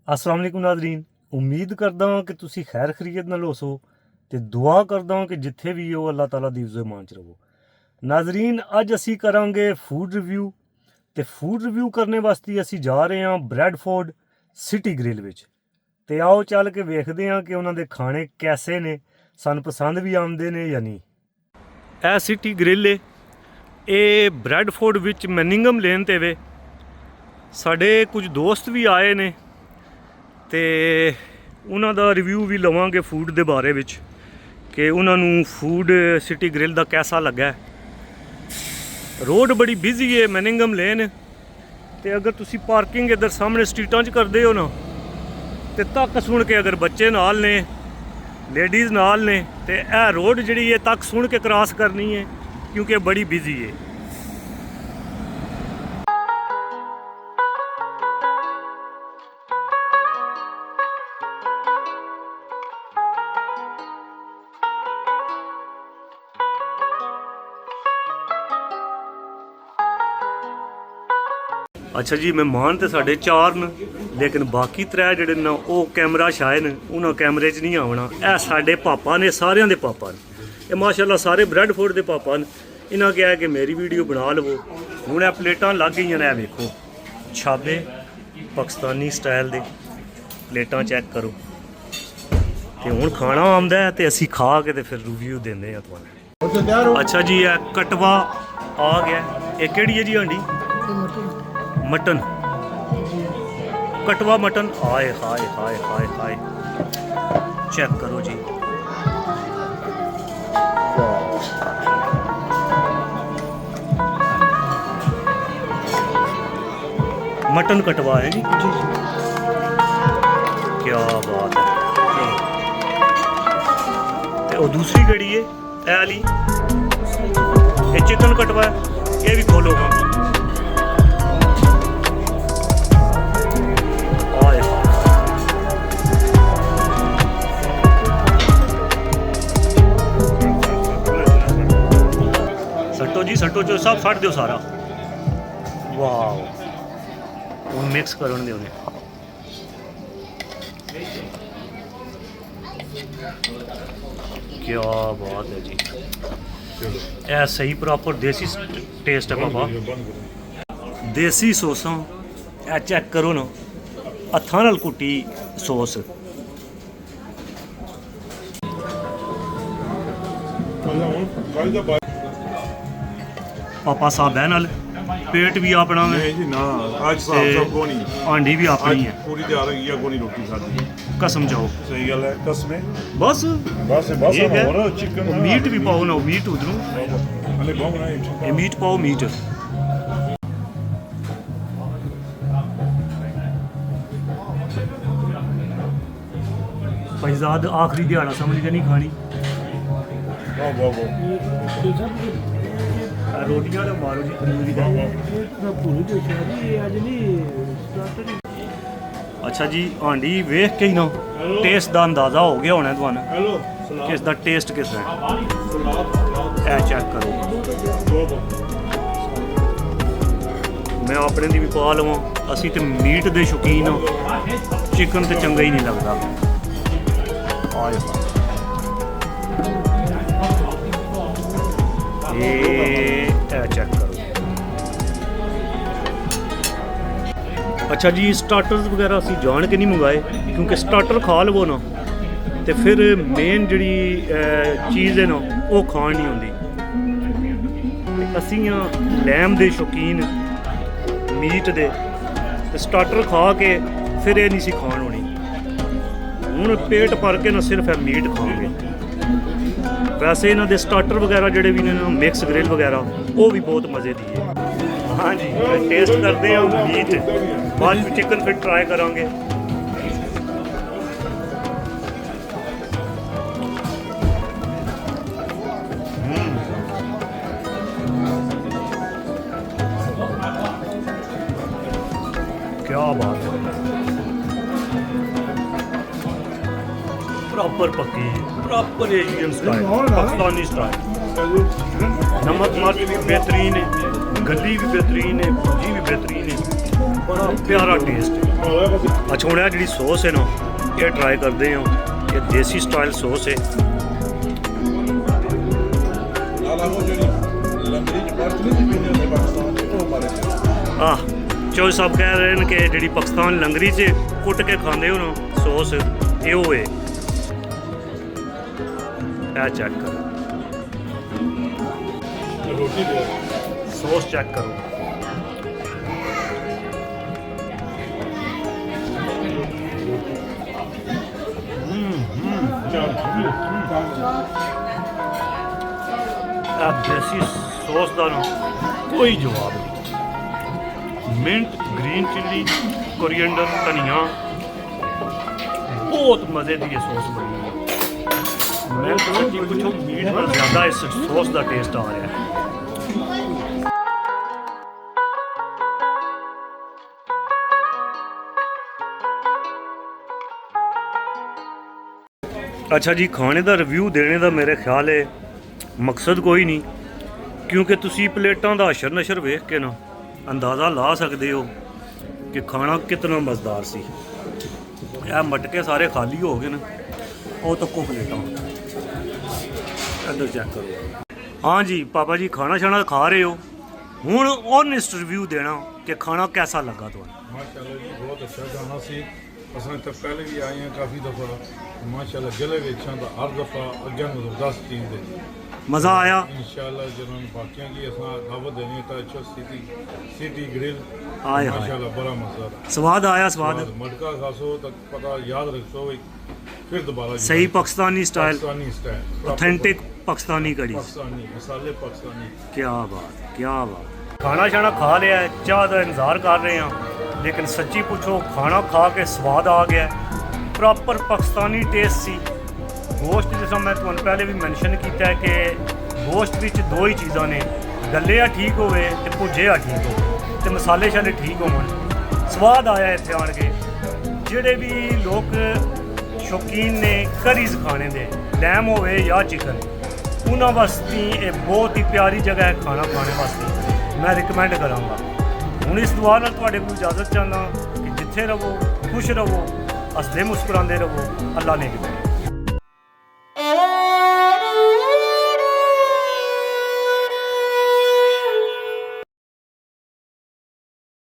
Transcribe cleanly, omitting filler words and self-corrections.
अस्सलाम वालेकुम नाज़रीन, उम्मीद करदा हां कि तुसी खैर खरीयत नाल होसो ते दुआ करदा हां कि जिथे भी हो अल्लाह ताला दी इज़्ज़त मान च रहो। नाज़रीन, अज असी करांगे फूड रिव्यू ते फूड रिव्यू करने वास्ते असी जा रहे हां ब्रैडफोर्ड सिटी ग्रिल विच ते आओ चल के वेखदे हां कि उन्हां दे खाने कैसे ने, सानू पसंद भी आंदे ने या नहीं। ਇਹ ਸਿਟੀ ਗ੍ਰਿਲ ਏ, ਇਹ ਬ੍ਰੈਡਫੋਰਡ ਵਿੱਚ ਮੈਨਿੰਗਮ ਲੇਨ 'ਤੇ ਵੇ। ਸਾਡੇ ਕੁਝ ਦੋਸਤ ਵੀ ਆਏ ਨੇ ਤੇ ਉਹਨਾਂ ਦਾ ਰਿਵਿਊ ਵੀ ਲਵਾਂਗੇ ਫੂਡ ਦੇ ਬਾਰੇ ਵਿੱਚ ਕਿ ਉਹਨਾਂ ਨੂੰ ਫੂਡ ਸਿਟੀ ਗ੍ਰਿਲ ਦਾ ਕੈਸਾ ਲੱਗਾ। ਰੋਡ ਬੜੀ ਬਿਜ਼ੀ ਹੈ, ਮੈਨਿੰਗਮ ਲੇਨ, ਤੇ ਅਗਰ ਤੁਸੀਂ ਪਾਰਕਿੰਗ ਇੱਧਰ ਸਾਹਮਣੇ ਸਟਰੀਟਾਂ 'ਚ ਕਰਦੇ ਹੋ ਨਾ ਤੇ ਤੱਕ ਸੁਣ ਕੇ ਅਗਰ ਬੱਚੇ ਨਾਲ ਨੇ, ਲੇਡੀਜ਼ ਨਾਲ ਨੇ, ਤੇ ਇਹ ਰੋਡ ਜਿਹੜੀ ਹੈ ਤੱਕ ਸੁਣ ਕੇ ਕ੍ਰਾਸ ਕਰਨੀ ਹੈ ਕਿਉਂਕਿ ਬੜੀ ਬਿਜ਼ੀ ਹੈ। अच्छा जी, मेहमान तो साढ़े 4 न, लेकिन बाकी 3 ਜਿਹੜੇ ਨੇ ਉਹ कैमरा शाए ने, उन्होंने कैमरे 'ਚ नहीं आना। ਇਹ ਸਾਡੇ पापा ने, सारिਆਂ ਦੇ पापा ने, ਇਹ माशाअल्लाह सारे ब्रैडफोर्ड ਦੇ पापा ने। इन्हें कहा कि मेरी वीडियो बना लवो। ਹੁਣ ਇਹ प्लेटां लग गई ने, वेखो छाबे पाकिस्तानी स्टाइल दे प्लेटां चेक करो। ਤੇ ਹੁਣ खाना आंदा है तो असी खा के ते फिर रिव्यू देंगे तुहानू। अच्छा जी, ਇਹ कटवा आ गया। ये केड़ी है जी हांडी? मटन, कटवा मटन। हाय हाय हाय हाय हाय, चेक करो जी। मटन कटवा है जी, क्या बात है। ते वो दूसरी कड़ी है ए वाली, ये चिकन कटवा है, ये भी खोलो। हाँ, जी सट्टो जो सब फट दो सारा। वाह, वो मिक्स करो दे उन्हें। क्या बात है जी, ऐ सही प्रॉपर देसी टेस्ट है पापा। देसी सोसां ऐ चेक करो ना, हत्थां नाल कुट्टी सोस। पापा साहब है नाल, पेट भी अपना है जी ना, आज साहब सब को नहीं, आंडी भी अपनी है। पूरी तैयार है ये को नहीं रोटी खाती। कसम जाओ, सही गल है, कसम है। बस बस ठीक है। और चिकन मीट भी पाओ ना, मीट उधरों अरे बहुत बनाए। ये मीट पाओ, मीट। फैजाद आखिरी दिहाड़ा समझ के नहीं खानी। वाह वाह वाह, रोटियां तो मारो जी तंदूरी का। अच्छा जी, हांडी वेख के ही ना टेस्ट का अंदाजा हो गया होना तुहानू हेलो कि इसका टेस्ट किस है। ऐ चेक करो, मैं अपने दी भी पा लवां। असी तो मीट दे शौकीन हाँ, चिकन तो चंगा ही नहीं लगता। ये चेक करो। अच्छा जी, स्टार्टर्स वगैरह असी जान के नहीं मंगाए क्योंकि स्टार्टर खा लवो ना तो फिर मेन जी चीज़ है ना वो खान नहीं आती। असी हाँ लैम दे शौकीन, मीट दे, स्टार्टर खा के फिर ये नहीं सी खान होनी। हूँ पेट भर के ना सिर्फ है मीट खाओगे। वैसे इन्हों के स्टार्टर वगैरह जोड़े भी ने मिक्स ग्रिल वगैरह वो भी बहुत मज़े की है। हाँ जी, टेस्ट करते हैं मीट, बाद में चिकन फिर ट्राई करांगे। क्या बात है, प्रॉपर पक्की, proper Asian style, Pakistani style. नमक मर्च भी बेहतरीन है, गली भी बेहतरीन है, भुजी भी बेहतरीन है। ਬੜਾ ਪਿਆਰਾ ਟੇਸਟ ਹੈ। ਅੱਛਾ ਹੁਣ ਇਹ ਜਿਹੜੀ ਸੌਸ ਹੈ ਨਾ ਇਹ ਟਰਾਈ ਕਰਦੇ ਹਾਂ। ਇਹ ਦੇਸੀ ਸਟਾਈਲ ਸੌਸ ਹੈ। ਆਹ ਚੋਈ ਸਾਹਿਬ ਕਹਿ ਰਹੇ ਨੇ ਕਿ ਜਿਹੜੀ ਪਾਕਿਸਤਾਨ ਲੰਗਰੀ 'ਚ ਕੁੱਟ ਕੇ ਖਾਂਦੇ ਹੋ ਨਾ ਸੌਸ ਇਹ ਉਹ ਹੈ। ਇਹ ਚੈੱਕ ਕਰੋ ਸੌਸ ਚੈੱਕ ਕਰੋ। ਦੇਸੀ ਸੌਸ ਦਾ ਨਾ ਕੋਈ ਜਵਾਬ ਨਹੀਂ। ਮਿੰਟ, ਗ੍ਰੀਨ ਚਿੱਲੀ, ਕੋਰੀਐਂਡਰ, ਧਨੀਆ, ਬਹੁਤ ਮਜ਼ੇ ਦੀ ਇਹ ਸੌਸ ਬਣੀ ਹੈ। ਮੈਂ ਸੱਚੀ ਪੁੱਛੋ ਮੀਟ ਨਾਲ ਜ਼ਿਆਦਾ ਇਸ ਸੌਸ ਦਾ ਟੇਸਟ ਆ ਰਿਹਾ ਹੈ। ਅੱਛਾ ਜੀ ਖਾਣੇ ਦਾ ਰਿਵਿਊ ਦੇਣੇ ਦਾ ਮੇਰੇ ਖਿਆਲ ਹੈ ਮਕਸਦ ਕੋਈ ਨਹੀਂ, ਕਿਉਂਕਿ ਤੁਸੀਂ ਪਲੇਟਾਂ ਦਾ ਅਸ਼ਰ ਨਸ਼ਰ ਵੇਖ ਕੇ ਨਾ ਅੰਦਾਜ਼ਾ ਲਾ ਸਕਦੇ ਹੋ ਕਿ ਖਾਣਾ ਕਿਤਨਾ ਮਜ਼ੇਦਾਰ ਸੀ। ਇਹ ਮਟਕੇ ਸਾਰੇ ਖਾਲੀ ਹੋ ਗਏ ਨੇ, ਉਹ ਤੱਕੋ ਪਲੇਟਾਂ ਅੰਦਰ ਚੈੱਕ ਕਰੋ। ਹਾਂ ਜੀ ਪਾਪਾ ਜੀ ਖਾਣਾ ਛਾਣਾ ਖਾ ਰਹੇ ਹੋ, ਹੁਣ ਓਨੈਸਟ ਰਿਵਿਊ ਦੇਣਾ ਕਿ ਖਾਣਾ कैसा लगा ਤੁਹਾਨੂੰ। माशाल्लाह जी बहुत अच्छा खाना सी। असां तो पहले भी आए हैं काफ़ी दफ़ा, माशाल्लाह गले वेचां तो हर दफ़ा अगे ज़बरदस्त चीज़ दे मज़ा आया इंशाल्लाह। जनां बाकियां की असां दावत देनी है तो सिटी ग्रिल आए माशाल्लाह बड़ा मज़ा आ। स्वाद आया स्वाद मटका खासो तो पता याद रखो फिर दोबारा सही Pakistani style, style authentic Pakistani कड़ी। पाकिस्तानी मसाले पाकिस्तानी। क्या बात क्या बात। खाना शाना खा लिया है, चाह का इंतज़ार कर रहे हैं, लेकिन सच्ची पूछो खाना खा के स्वाद आ गया है। प्रॉपर पाकिस्तानी टेस्ट सी। गोश्त जिस मैं तुहानू पहले भी मैंशन किया है कि गोश्त विच दो ही चीज़ां ने, गले ठीक होवे ते भुजे ठीक होवे ते मसाले शाले ठीक होवन। स्वाद आया इत्थे आण के। जिहड़े भी लोग शौकीन ने करीज खाने दे, लैम होवे या चिकन, उन्हां वास्ते ये बहुत ही प्यारी जगह है खाना खाने वास्ते। मैं रिकमेंड करांगा। हुण इस दुआ नाल तुहाडे कोल इजाजत चाहना कि जिथे रहो खुश रहो, हसदे मुस्कुरांदे रहो। अल्लाह ने